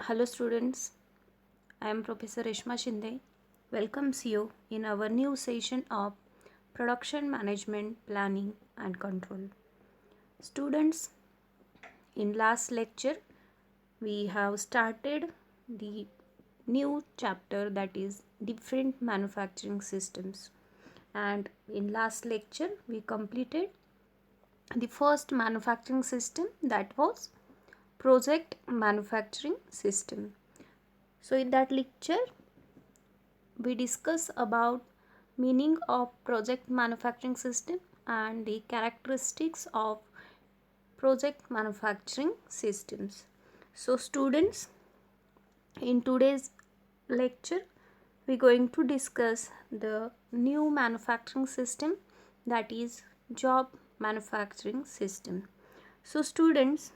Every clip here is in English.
Hello students, I am Professor Reshma Shinde. Welcomes you in our new session of Production Management Planning and Control. Students, in last lecture we have started the new chapter, that is different manufacturing systems, and in last lecture we completed the first manufacturing system, that was project manufacturing system. So in that lecture we discuss about meaning of project manufacturing system and the characteristics of project manufacturing systems. So students, in today's lecture we are going to discuss the new manufacturing system, that is job manufacturing system. So students,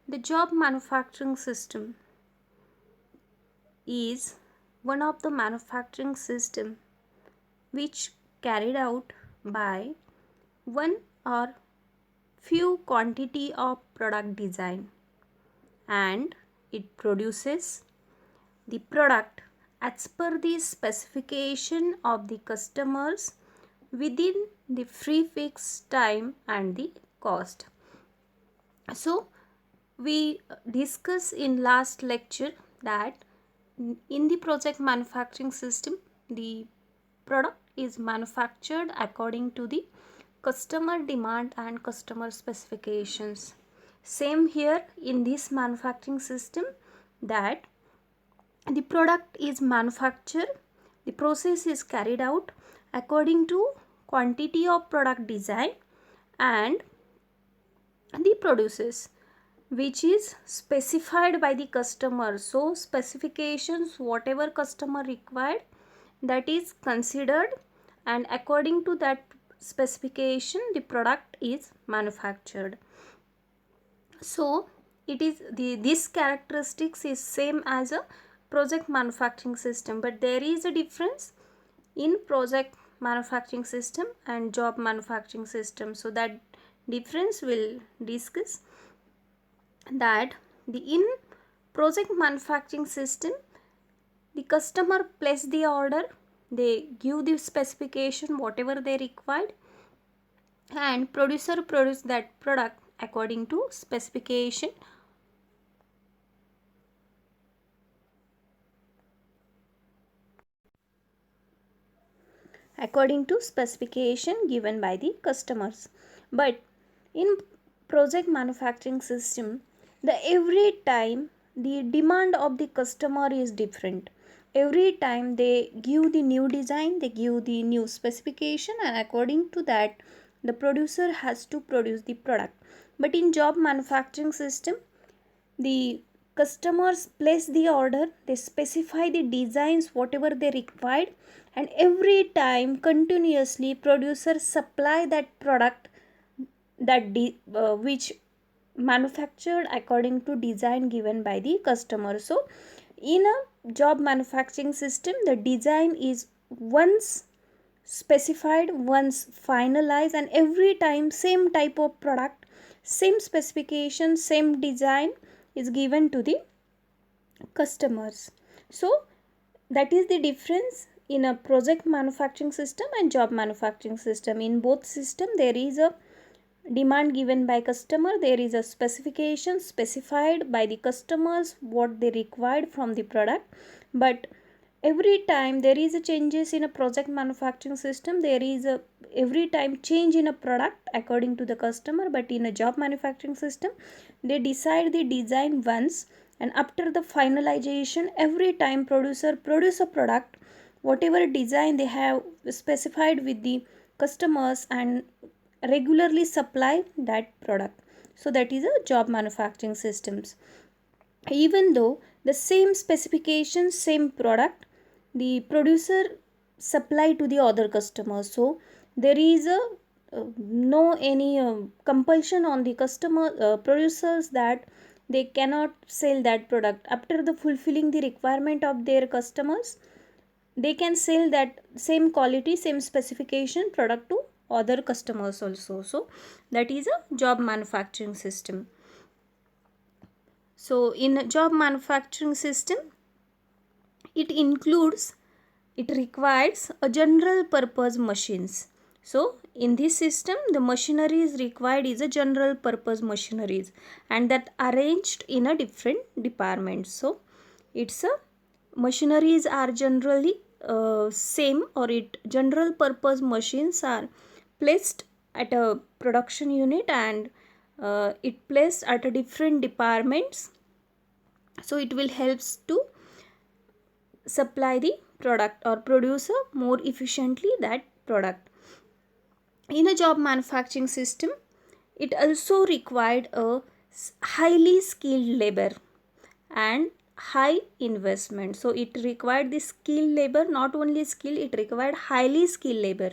the job manufacturing system is one of the manufacturing system which carried out by one or few quantity of product design, and it produces the product as per the specification of the customers within the free fixed time and the cost. So we discussed in last lecture that in the project manufacturing system the product is manufactured according to the customer demand and customer specifications. Same here in this manufacturing system, that the product is manufactured, the process is carried out according to quantity of product design and the process which is specified by the customer. So specifications whatever customer required, that is considered, and according to that specification the product is manufactured. So it is this characteristics is same as a project manufacturing system, but there is a difference in project manufacturing system and job manufacturing system. So that difference will discuss. That the in project manufacturing system the customer place the order, they give the specification whatever they required, and producer produce that product according to specification given by the customers. But in project manufacturing system, the every time the demand of the customer is different. Every time they give the new design, they give the new specification, and according to that the producer has to produce the product. But in job manufacturing system, the customers place the order, they specify the designs whatever they required, and every time continuously producers supply that product which manufactured according to design given by the customer. So in a job manufacturing system the design is once specified, once finalized, and every time same type of product, same specification, same design is given to the customers. So that is the difference in a project manufacturing system and job manufacturing system. In both system there is a demand given by customer, there is a specification specified by the customers what they required from the product. But every time there is a changes in a project manufacturing system, there is a every time change in a product according to the customer. But in a job manufacturing system they decide the design once, and after the finalization every time producer produce a product whatever design they have specified with the customers and regularly supply that product. So that is a job manufacturing systems. Even though the same specification, same product, the producer supply to the other customers. So there is a no any compulsion on the customer producers that they cannot sell that product after the fulfilling the requirement of their customers. They can sell that same quality, same specification product to other customers also. So that is a job manufacturing system. So in a job manufacturing system, it requires a general purpose machines. So in this system, the machineries required is a general purpose machineries, and that arranged in a different departments. So it's a machineries are generally same, or it general purpose machines are placed at a production unit, and it placed at a different departments. So it will helps to supply the product or produce a more efficiently that product. In a job manufacturing system, it also required a highly skilled labor and high investment. So it required the skilled labor, not only skill, it required highly skilled labor.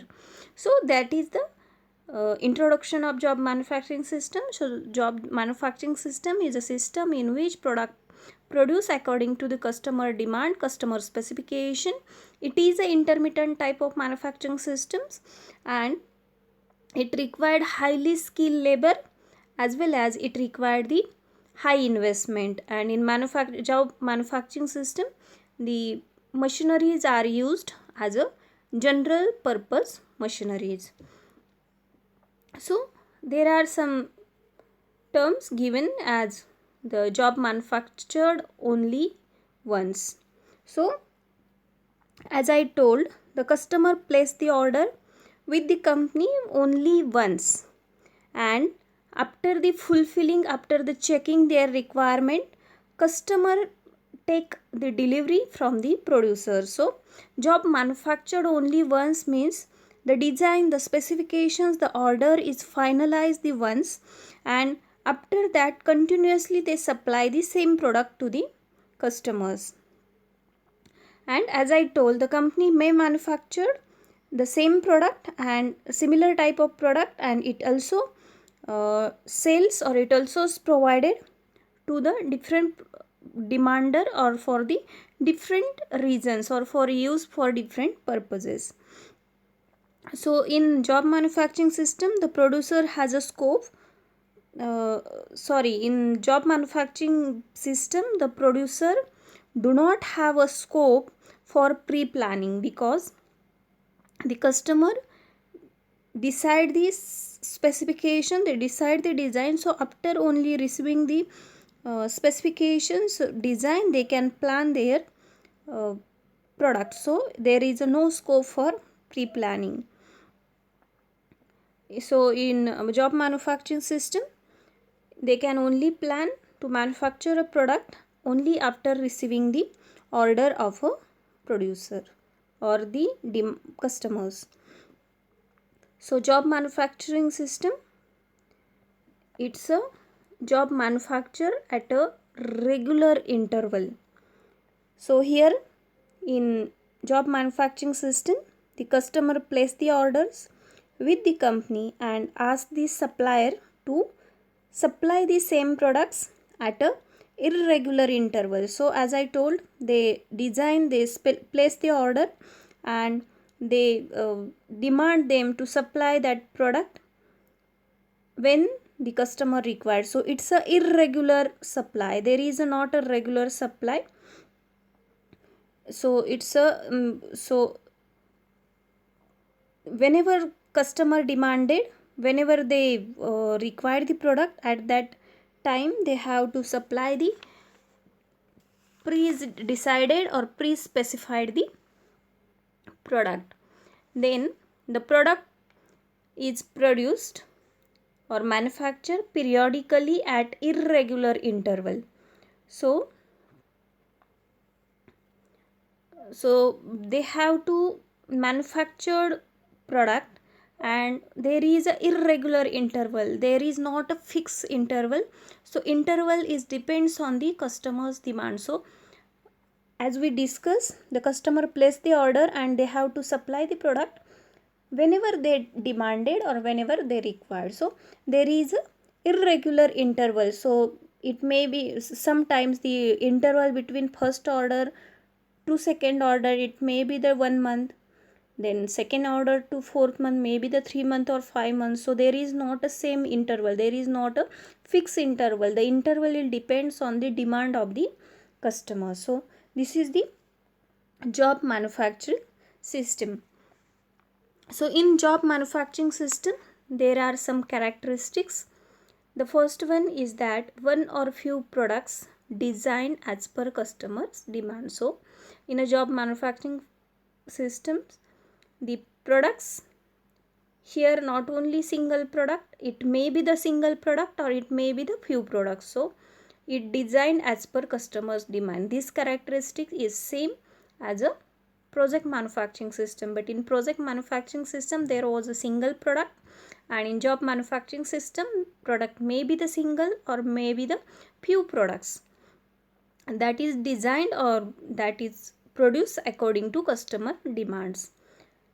So that is the introduction of job manufacturing system. So job manufacturing system is a system in which product produce according to the customer demand, customer specification. It is a intermittent type of manufacturing systems, and it required highly skilled labor, as well as it required the high investment. And in job manufacturing system, the machineries are used as a general purpose machineries. So there are some terms given as the job manufactured only once. So as I told, the customer placed the order with the company only once, and after the checking their requirement, customer take the delivery from the producer. So job manufactured only once means the design, the specifications, the order is finalized the once, and after that continuously they supply the same product to the customers. And as I told, the company may manufacture the same product and similar type of product, and it also sells, or it also is provided to the different demander, or for the different reasons, or for use for different purposes. So in job manufacturing system, the producer has a scope. In job manufacturing system, the producer do not have a scope for pre-planning, because the customer decide the specification, they decide the design. So after only receiving the specifications, design, they can plan their uh, product. So there is no scope for pre-planning. So in job manufacturing system, they can only plan to manufacture a product only after receiving the order of a producer or the customers. So job manufacturing system, it's a job manufacture at a regular interval. So here in job manufacturing system, the customer place the orders with the company and ask the supplier to supply the same products at a irregular interval. So as I told, they design, they place the order, and they demand them to supply that product when the customer requires. So it's a irregular supply, there is not a regular supply. So it's a so whenever customer demanded, whenever they require the product, at that time they have to supply the pre-decided or pre-specified the product. Then the product is produced or manufactured periodically at irregular interval. So they have to manufacture product, and there is a irregular interval, there is not a fixed interval. So interval is depends on the customer's demand. So as we discuss, the customer place the order and they have to supply the product whenever they demanded or whenever they required. So there is a irregular interval. So it may be sometimes the interval between first order to second order, it may be the 1 month. then second order to fourth month maybe the 3 month or 5 months. So there is not a same interval, there is not a fixed interval. The interval will depends on the demand of the customer. So this is the job manufacturing system. So in job manufacturing system there are some characteristics. The first one is that one or few products designed as per customers demand. So in a job manufacturing systems, the products here not only single product, it may be the single product or it may be the few products. So it designed as per customers demand. This characteristic is same as a project manufacturing system, but in project manufacturing system there was a single product, and in job manufacturing system product may be the single or may be the few products that is designed or that is produced according to customer demands.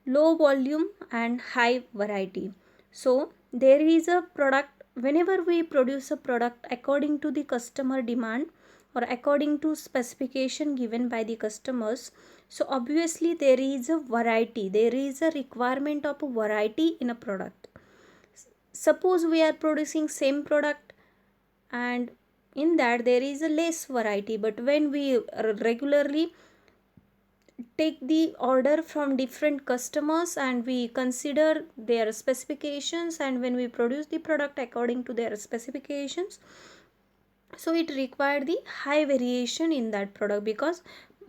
Low volume and high variety. So there is a product, whenever we produce a product according to the customer demand or according to specification given by the customers, so obviously there is a variety, there is a requirement of a variety in a product. Suppose we are producing same product and in that there is a less variety, but when we regularly take the order from different customers and we consider their specifications, and when we produce the product according to their specifications, so it required the high variation in that product because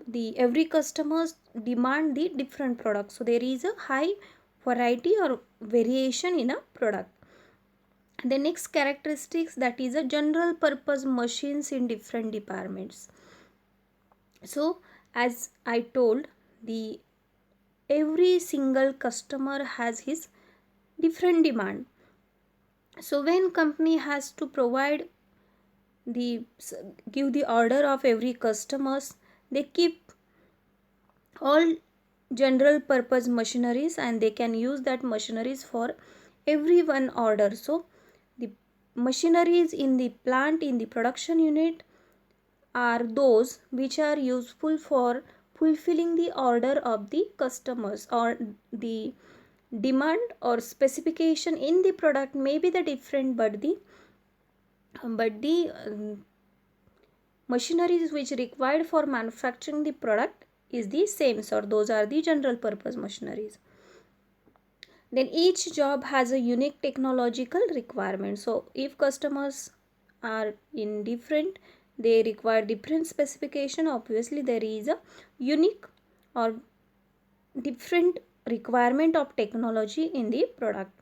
the every customers demand the different products. So there is a high variety or variation in a product. The next characteristics, that is a general purpose machines in different departments. So as I told, the every single customer has his different demand. So when company has to provide the give the order of every customers, they keep all general purpose machineries and they can use that machineries for every one order. So the machineries in the plant, in the production unit, are those which are useful for fulfilling the order of the customers, or the demand or specification in the product may be the different, but the machineries which required for manufacturing the product is the same. So those are the general purpose machineries. Then each job has a unique technological requirement. So if customers are in different, they require different specification, obviously there is a unique or different requirement of technology in the product.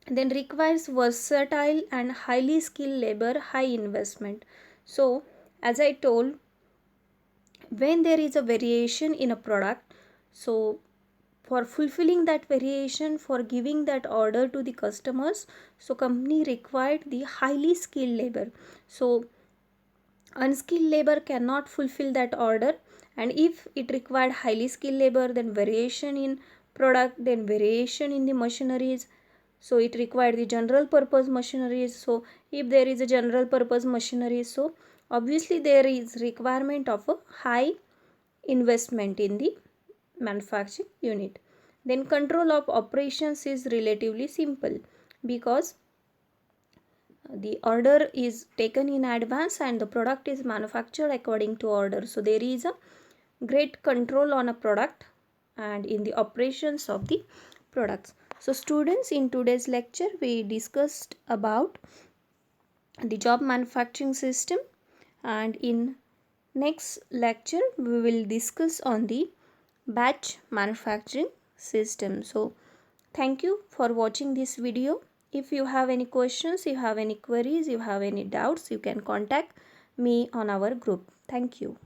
Then requires versatile and highly skilled labor, high investment. So as I told, when there is a variation in a product, so for fulfilling that variation, for giving that order to the customers, so company required the highly skilled labor. So unskilled labor cannot fulfill that order, and if it required highly skilled labor, then variation in product, then variation in the machineries, so it required the general purpose machineries. So if there is a general purpose machinery, so obviously there is requirement of a high investment in the manufacturing unit. Then control of operations is relatively simple because the order is taken in advance and the product is manufactured according to order. So there is a great control on a product and in the operations of the products. So students, in today's lecture we discussed about the job manufacturing system, and in next lecture we will discuss on the batch manufacturing system. So thank you for watching this video. If you have any questions, you have any queries, you have any doubts, you can contact me on our group. Thank you.